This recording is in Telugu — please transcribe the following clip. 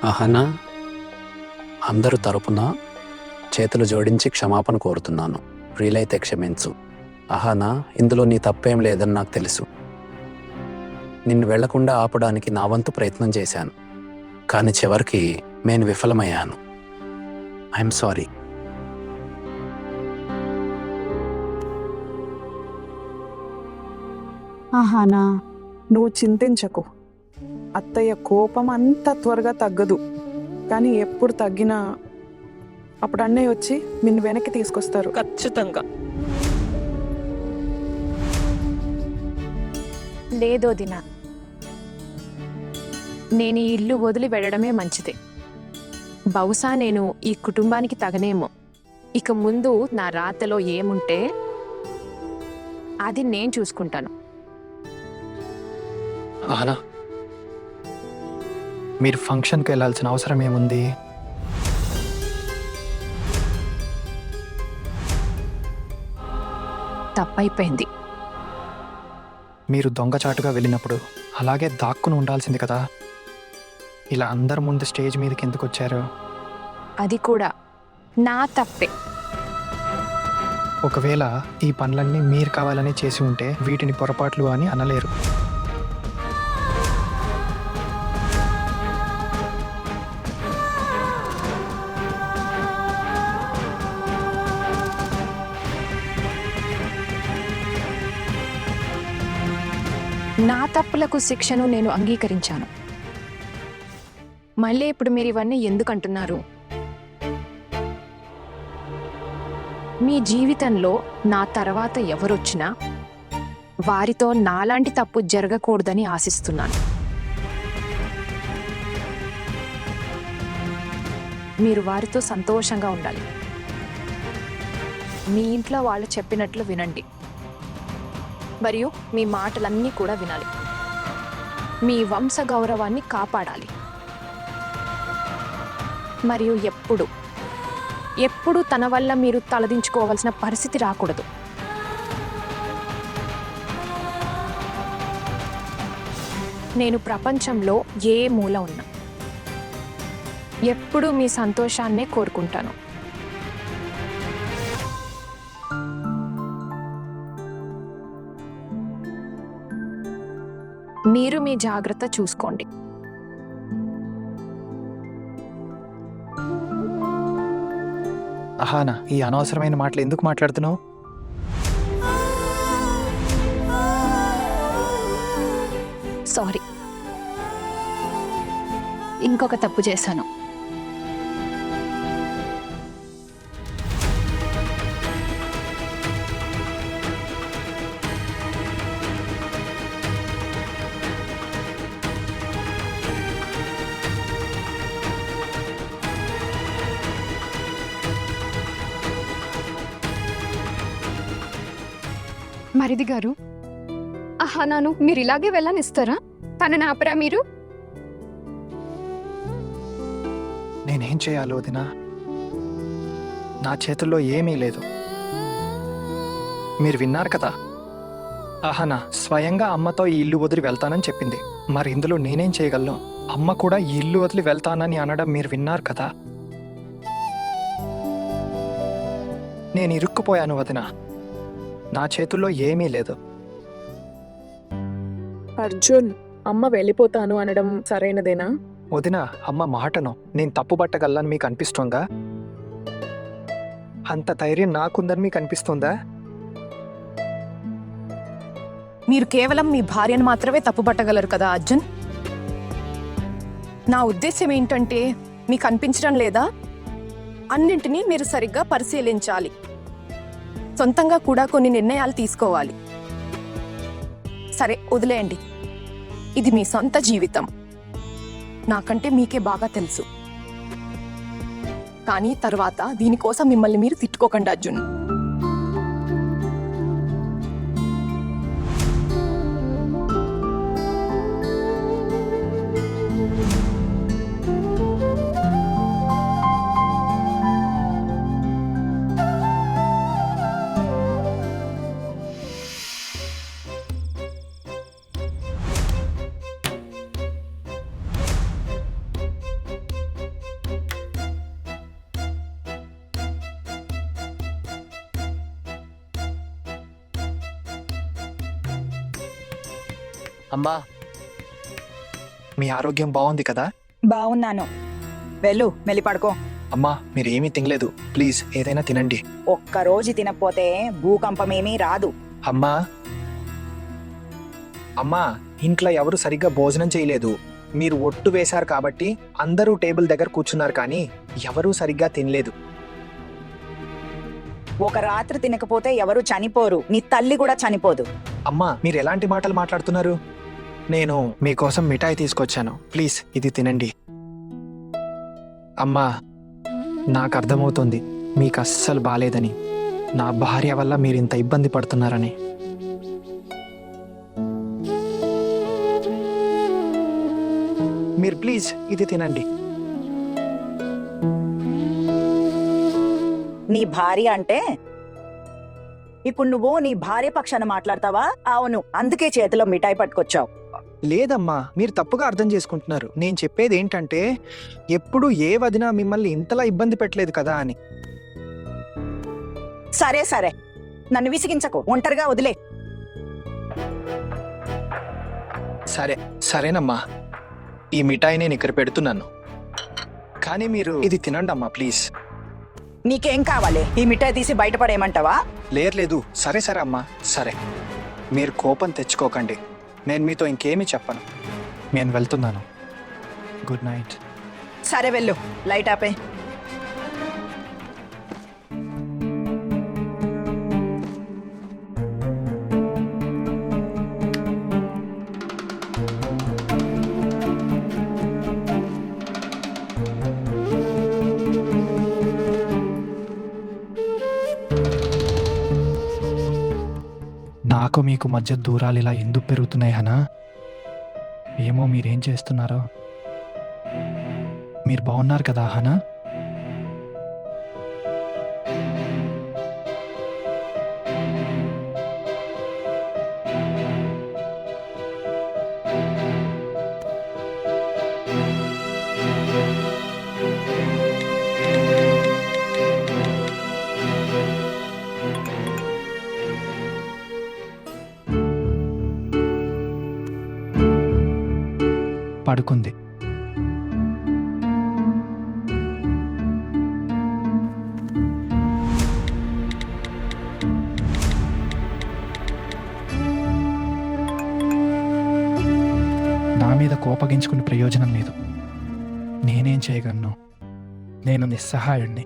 అహనా, అందరు తరపున చేతులు జోడించి క్షమాపణ కోరుతున్నాను. వీలైతే క్షమించు. అహనా, ఇందులో నీ తప్పేం లేదని నాకు తెలుసు. నిన్ను వెళ్లకుండా ఆపడానికి నా వంతు ప్రయత్నం చేశాను, కానీ చివరికి నేను విఫలమయ్యాను. I'm sorry. ఆహానా, నువ్వు చింతించకు. అత్తయ్య కోపం అంత త్వరగా తగ్గదు, కానీ ఎప్పుడు తగ్గినా అప్పుడు అన్నయ్య వచ్చి నిన్ను వెనక్కి తీసుకొస్తారు. ఖచ్చితంగా. లేదో దినా, నేను ఈ ఇల్లు వదిలి వెళ్ళడమే మంచిది. బహుశా నేను ఈ కుటుంబానికి తగనేమో. ఇక ముందు నా రాతలో ఏముంటే అది నేను చూసుకుంటాను. ఆనా, మీరు ఫంక్షన్కి వెళ్ళాల్సిన అవసరం ఏముంది? తప్పైపోయింది. మీరు దొంగచాటుగా వెళ్ళినప్పుడు అలాగే దాక్కుని ఉండాల్సింది కదా. ఇలా అందరి ముందు స్టేజ్ మీదకి ఎందుకు వచ్చారు? అది కూడా నా తప్పే. ఒకవేళ ఈ పనులన్నీ మీరు కావాలని చేసి ఉంటే వీటిని పొరపాట్లు అని అనలేరు. నా తప్పులకు శిక్షను నేను అంగీకరించాను. మళ్ళీ ఇప్పుడు మీరు ఇవన్నీ ఎందుకు అంటున్నారు? మీ జీవితంలో నా తర్వాత ఎవరొచ్చినా వారితో నాలాంటి తప్పు జరగకూడదని ఆశిస్తున్నాను. మీరు వారితో సంతోషంగా ఉండాలి. మీ ఇంట్లో వాళ్ళు చెప్పినట్లు వినండి, మరియు మీ మాటలన్నీ కూడా వినాలి. మీ వంశ గౌరవాన్ని కాపాడాలి. మరియు ఎప్పుడు తన వల్ల మీరు తలదించుకోవాల్సిన పరిస్థితి రాకూడదు. నేను ప్రపంచంలో ఏ మూల ఉన్నా ఎప్పుడూ మీ సంతోషాన్నే కోరుకుంటాను. మీరు మీ జాగ్రత్త చూసుకోండి. అహానా, ఈ అనవసరమైన మాటలు ఎందుకు మాట్లాడుతున్నావు? సారీ, ఇంకొక తప్పు చేశాను. మరిది గారు, అహానాను మీరు ఇలాగే వెళ్ళనిస్తారా? తనని ఆపరా మీరు? నేనేం చేయాలో వదినా? నా చేతుల్లో ఏమీ లేదు. మీరు విన్నారు కదా, అహానా స్వయంగా అమ్మతో ఈ ఇల్లు వదిలి వెళ్తానని చెప్పింది. మరి ఇందులో నేనేం చేయగలను? అమ్మ కూడా ఈ ఇల్లు వదిలి వెళ్తానని అనడం మీరు విన్నారు కదా. నేను ఇరుక్కుపోయాను వదినా. నా చేతుల్లో ఏమీ లేదు. అర్జున్, అమ్మ వెళ్ళిపోతాను అనడం సరైనదేనా? వదినా, అమ్మ మాటను నేను తప్పుపట్టగలను మీకు అనిపిస్తుందా? అంత ధైర్యం నాకుందని మీకు అనిపిస్తుందా? మీరు కేవలం మీ భార్యను మాత్రమే తప్పుపట్టగలరు కదా అర్జున్. నా ఉద్దేశం ఏంటంటే, మీకు అనిపించడం లేదా? అన్నింటినీ మీరు సరిగ్గా పరిశీలించాలి. సొంతంగా కూడా కొన్ని నిర్ణయాలు తీసుకోవాలి. సరే, వదిలేయండి. ఇది మీ సొంత జీవితం. నాకంటే మీకే బాగా తెలుసు. కానీ తర్వాత దీనికోసం మిమ్మల్ని మీరు తిట్టుకోకండి అర్జున్. అమ్మా, మీ ఆరోగ్యం బాగుంది కదా? బాగున్నాను. వెళ్ళు, మెల్లి పడుకో. అమ్మా, మీరేమీ తినలేదు. ప్లీజ్ ఏదైనా తినండి. ఒక్కరోజు తినకపోతే భూకంపమేమీ రాదు. అమ్మా, అమ్మా, ఇంట్లో ఎవరు సరిగ్గా భోజనం చేయలేదు. మీరు ఒట్టు వేశారు కాబట్టి అందరూ టేబుల్ దగ్గర కూర్చున్నారు, కానీ ఎవరూ సరిగ్గా తినలేదు. ఒక రాత్రి తినకపోతే ఎవరు చనిపోరు, నీ తల్లి కూడా చనిపోదు. అమ్మా, మీరు ఎలాంటి మాటలు మాట్లాడుతున్నారు? నేను మీకోసం మిఠాయి తీసుకొచ్చాను. ప్లీజ్ ఇది తినండి. అమ్మా, నాకు అర్థమవుతుంది మీకు అస్సలు బాలేదని, నా భార్య వల్ల మీరు ఇంత ఇబ్బంది పడుతున్నారని. మీరు ప్లీజ్ ఇది తినండి. నీ భార్య అంటే ఇప్పుడు నువ్వు నీ భార్య పక్షాన మాట్లాడతావా? అవును, అందుకే చేతిలో మిఠాయి పట్టుకొచ్చావు. లేదమ్మా, మీరు తప్పుగా అర్థం చేసుకుంటున్నారు. నేను చెప్పేది ఏంటంటే, ఎప్పుడు ఏ వదినా మిమ్మల్ని ఇంతలా ఇబ్బంది పెట్టలేదు కదా అని. సరే సరే, నన్ను విసిగించకు, ఒంటరిగా వదిలే. సరే సరేనమ్మా, ఈ మిఠాయి నేను ఇక్కడ పెడుతున్నాను, కానీ మీరు ఇది తినండి అమ్మా ప్లీజ్. నీకేం కావాలి? ఈ మిఠాయి తీసి బయటపడేయమంటావా? లేదు, సరే సరే అమ్మా, సరే. మీరు కోపం తెచ్చుకోకండి. నేను మీతో ఇంకేమీ చెప్పను. నేను వెళ్తున్నాను. Good night. సరే వెళ్ళు, లైట్ ఆపే. నాకు మీకు మధ్య దూరాలు ఇలా ఎందుకు పెరుగుతున్నాయి హనా? ఏమో మీరేం చేస్తున్నారో. మీరు బాగున్నారు కదా హనా? పడుకుంది. నా మీద కోపగించుకునే ప్రయోజనం లేదు. నేనేం చేయగలను? నేను నిస్సహాయుణ్ణి.